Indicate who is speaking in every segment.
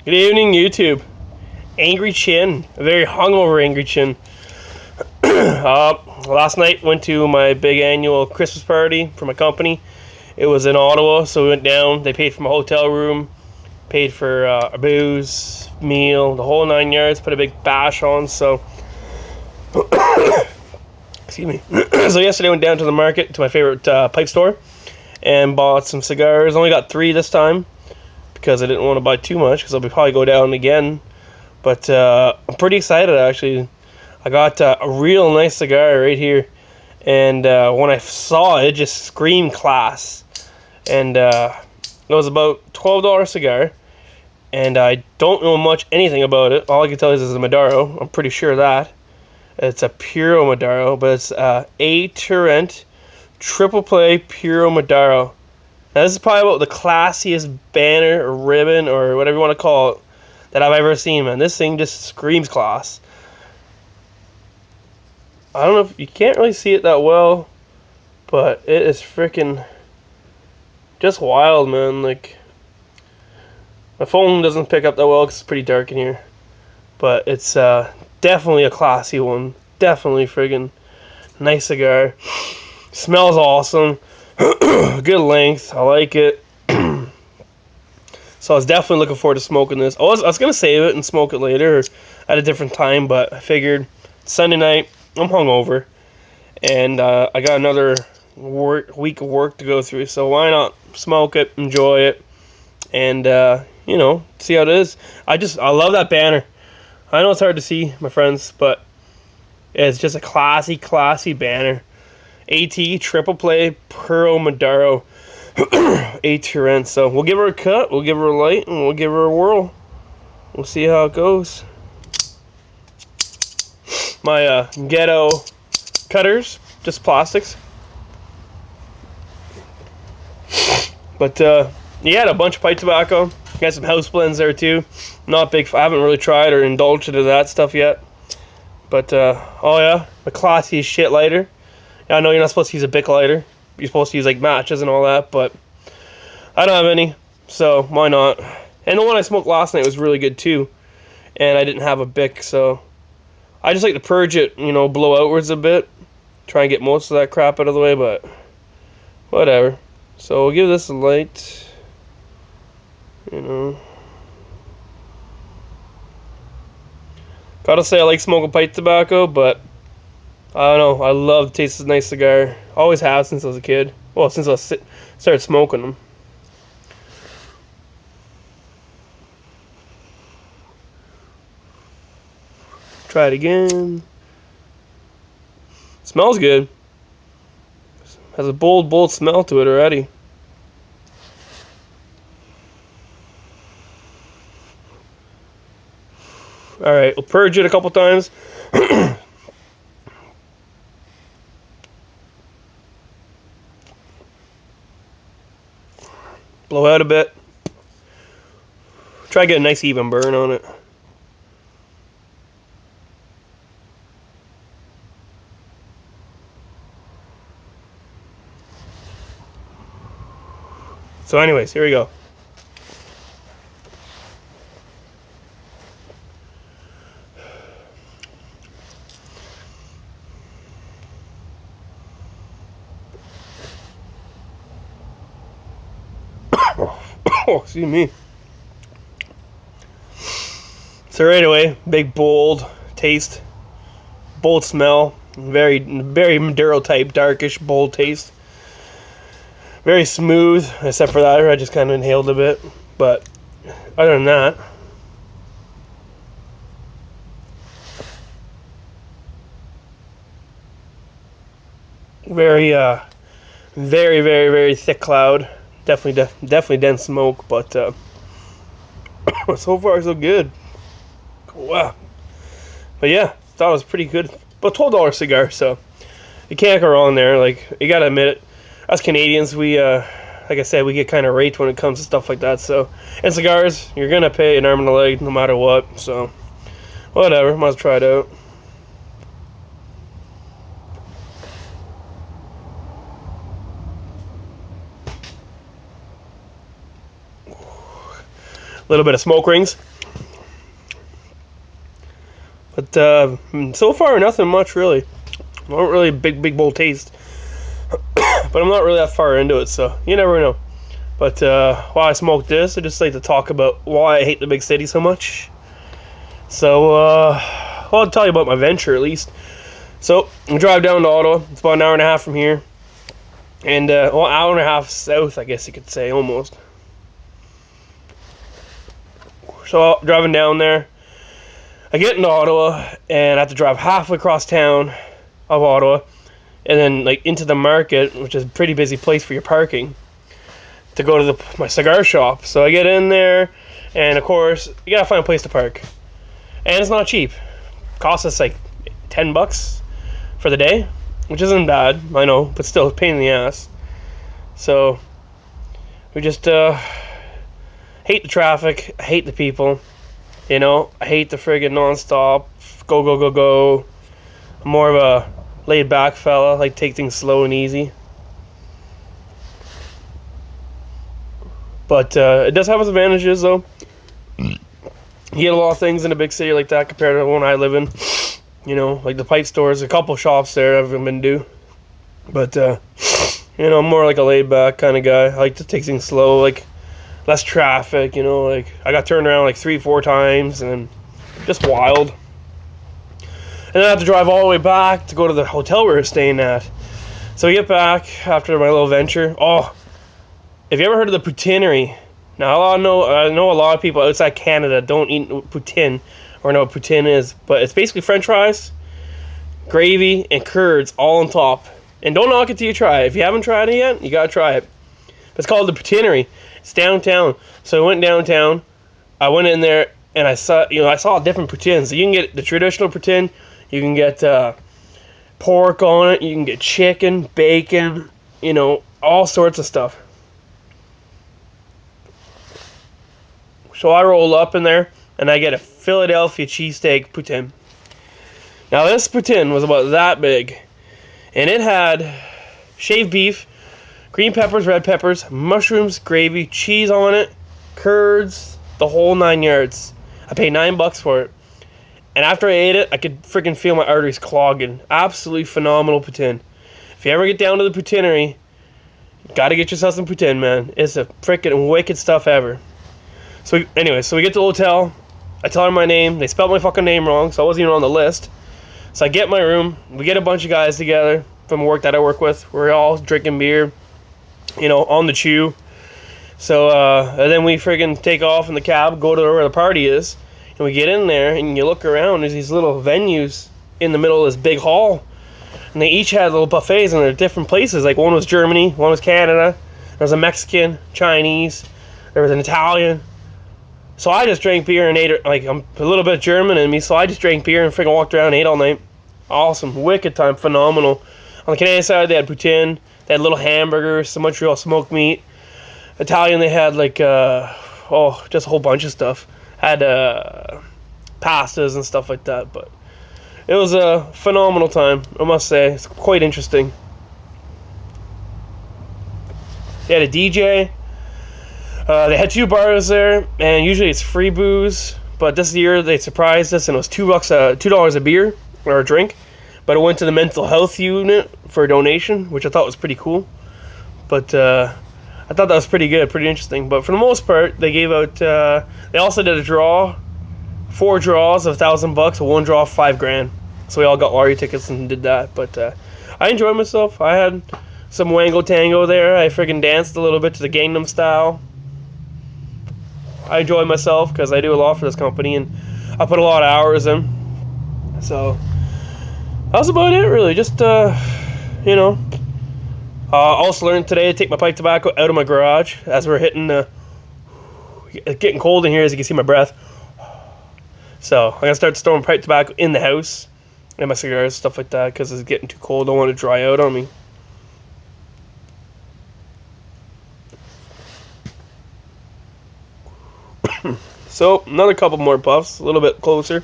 Speaker 1: Good evening, YouTube. Angry Chin, a very hungover Angry Chin. Last night went to my big annual Christmas party for my company. It was in Ottawa, so we went down. They paid for my hotel room, paid for a booze, meal, the whole 9 yards. Put a big bash on. So, excuse me. So yesterday I went down to the market to my favorite pipe store and bought some cigars. Only got 3 this time because I didn't want to buy too much because I'll probably go down again. But I'm pretty excited actually. I got a real nice cigar right here, and when I saw it, it just screamed class. And it was about $12 cigar, and I don't know anything about it. All I can tell you is it's a Maduro. I'm pretty sure of that. It's a Puro Maduro, but it's A Torrent Triple Play Puro Maduro. Now this is probably about the classiest banner or ribbon or whatever you want to call it that I've ever seen, man. This thing just screams class. I don't know if you can't really see it that well, but it is freaking just wild, man. Like, my phone doesn't pick up that well because it's pretty dark in here, but it's definitely a classy one. Definitely friggin' nice cigar. Smells awesome. Good length. I like it. So I was definitely looking forward to smoking this. I was gonna save it and smoke it later or at a different time, but I figured Sunday night I'm hungover, and I got another week of work to go through. So why not smoke it, enjoy it, and see how it is. I love that banner. I know it's hard to see, my friends, but it's just a classy banner. AT Triple Play Puro Maduro. A Torrent. So we'll give her a cut, we'll give her a light, and we'll give her a whirl. We'll see how it goes. My ghetto cutters, just plastics. But you had a bunch of pipe tobacco. Got some house blends there too. Not big. I haven't really tried or indulged into that stuff yet. But oh yeah, the classiest shit lighter. Yeah, I know you're not supposed to use a Bic lighter. You're supposed to use like matches and all that, but I don't have any, so why not? And the one I smoked last night was really good too, and I didn't have a Bic, so I just like to purge it, blow outwards a bit, try and get most of that crap out of the way, but whatever. So we'll give this a light, Gotta say I like smoking pipe tobacco, but I don't know, I love the taste of a nice cigar. Always have since I was a kid. Well, since I started smoking them. Try it again. Smells good. Has a bold smell to it already. Alright, we'll purge it a couple times. Blow out a bit. Try to get a nice even burn on it. So anyways, here we go. Oh, excuse me. So right away, big bold taste, bold smell, very Maduro type, darkish, bold taste. Very smooth, except for that, I just kind of inhaled a bit. But other than that, very thick cloud. Definitely dense smoke, but so far so good. Wow. But yeah, thought it was pretty good. But $12 cigar, so you can't go wrong there. Like, you gotta admit it. Us Canadians, we like I said, we get kind of raped when it comes to stuff like that. So, and cigars, you're gonna pay an arm and a leg no matter what. So, whatever, might as well try it out. A little bit of smoke rings. But so far, nothing much really. Not really big bold taste. But I'm not really that far into it, so you never know. But while I smoke this, I just like to talk about why I hate the big city so much. So, well, I'll tell you about my venture at least. So, we drive down to Ottawa. It's about an hour and a half from here. And, well, an hour and a half south, I guess you could say, almost. So, driving down there, I get into Ottawa, and I have to drive halfway across town of Ottawa, and then, like, into the market, which is a pretty busy place for your parking, to go to my cigar shop. So, I get in there, and, of course, you gotta find a place to park. And it's not cheap. It costs us, like, $10 for the day, which isn't bad, I know, but still, a pain in the ass. So, we just, hate the traffic, I hate the people, you know, I hate the friggin' non-stop, go. I'm more of a laid-back fella, like take things slow and easy. But, it does have its advantages, though. You get a lot of things in a big city like that compared to the one I live in. You know, like the pipe stores, a couple shops there I've been to. But, you know, I'm more like a laid-back kind of guy. I like to take things slow, like, less traffic, you know, like, I got turned around like 3-4 times, and just wild. And then I have to drive all the way back to go to the hotel we were staying at. So we get back after my little venture. Oh, have you ever heard of the poutineery? Now, I know a lot of people outside Canada don't eat poutine, or know what poutine is, but it's basically French fries, gravy, and curds all on top. And don't knock it till you try it. If you haven't tried it yet, you gotta try it. It's called the poutineery. It's downtown. So I went downtown. I went in there and I saw different poutines. So you can get the traditional poutine. You can get pork on it. You can get chicken, bacon. You know, all sorts of stuff. So I roll up in there and I get a Philadelphia cheesesteak poutine. Now this poutine was about that big, and it had shaved beef, green peppers, red peppers, mushrooms, gravy, cheese on it, curds, the whole 9 yards. I paid $9 for it. And after I ate it, I could freaking feel my arteries clogging. Absolutely phenomenal poutine. If you ever get down to the poutineery, you gotta get yourself some poutine, man. It's the freaking wicked stuff ever. So we get to the hotel. I tell them my name. They spelled my fucking name wrong, so I wasn't even on the list. So I get my room. We get a bunch of guys together from work that I work with. We're all drinking beer, you know, on the chew. So, and then we friggin' take off in the cab, go to where the party is, and we get in there, and you look around, there's these little venues in the middle of this big hall, and they each had little buffets, and they're different places. Like, one was Germany, one was Canada, there was a Mexican, Chinese, there was an Italian. So I just drank beer and ate, like, I'm a little bit German in me, so I just drank beer and friggin' walked around and ate all night. Awesome, wicked time, phenomenal. On the Canadian side, they had poutine, they had little hamburgers, some Montreal smoked meat. Italian, they had, like, just a whole bunch of stuff. Had, pastas and stuff like that, but it was a phenomenal time, I must say. It's quite interesting. They had a DJ. They had 2 bars there, and usually it's free booze, but this year they surprised us, and it was $2 a beer, or a drink, but it went to the mental health unit for a donation, which I thought was pretty cool. But I thought that was pretty good, pretty interesting. But for the most part, they gave out, they also did a draw, 4 draws of $1,000, 1 draw of $5,000. So we all got lottery tickets and did that. But I enjoyed myself. I had some wango tango there. I friggin' danced a little bit to the Gangnam Style. I enjoy myself because I do a lot for this company and I put a lot of hours in. So that was about it, really. Just you know, also learned today to take my pipe tobacco out of my garage as we're hitting it's getting cold in here, as you can see my breath. So I'm gonna start storing pipe tobacco in the house and my cigars, stuff like that, because it's getting too cold. I don't want it to dry out on me. So another couple more puffs, a little bit closer.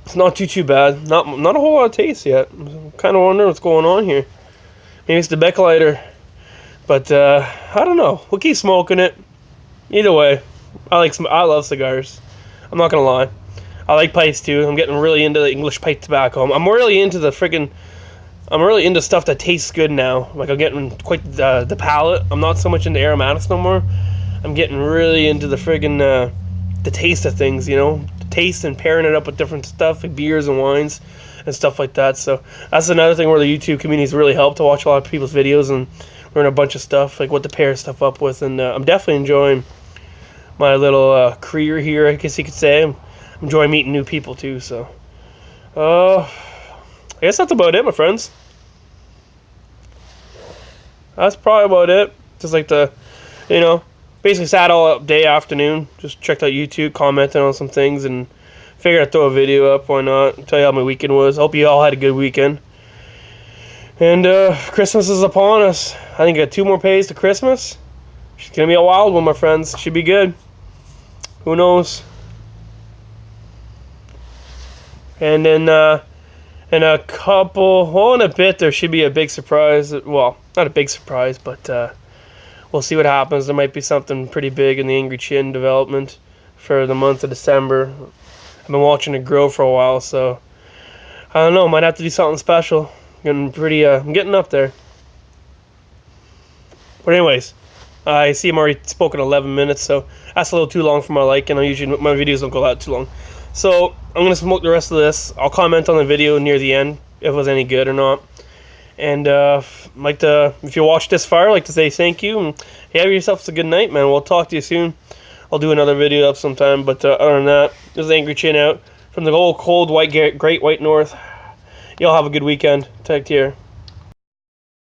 Speaker 1: It's not too bad. Not a whole lot of taste yet. I'm kind of wondering what's going on here. Maybe it's the backlighter, but I don't know. We'll keep smoking it. Either way, I love cigars. I'm not gonna lie. I like pipes too. I'm getting really into the English pipe tobacco. I'm really into the friggin'. I'm really into stuff that tastes good now. Like I'm getting quite the palate. I'm not so much into aromatics no more. I'm getting really into the friggin' the taste of things. You know, the taste and pairing it up with different stuff like beers and wines and stuff like that. So that's another thing where the YouTube community's really helped to watch a lot of people's videos and learn a bunch of stuff like what to pair stuff up with. And I'm definitely enjoying my little career here, I guess you could say. I'm enjoying meeting new people too. So, I guess that's about it, my friends. That's probably about it. Just like basically sat all up day afternoon. Just checked out YouTube, commented on some things, and figured I'd throw a video up. Why not? Tell you how my weekend was. Hope you all had a good weekend. And Christmas is upon us. I think I got 2 more pays to Christmas. It's gonna be a wild one, my friends. Should be good. Who knows? And then in a in a bit, there should be a big surprise. Well, not a big surprise, but we'll see what happens. There might be something pretty big in the Angry Chin development for the month of December. I've been watching it grow for a while, so I don't know. Might have to do something special. I'm getting up there. But anyways, I see I'm already spoken 11 minutes, so that's a little too long for my liking. Usually my videos don't go that too long. So I'm gonna smoke the rest of this. I'll comment on the video near the end if it was any good or not. And if you watched this far, I'd like to say thank you and have yourself a good night, man. We'll talk to you soon. I'll do another video up sometime. But other than that, this is Angry Chin out from the old cold white Great White North. Y'all have a good weekend. Take care.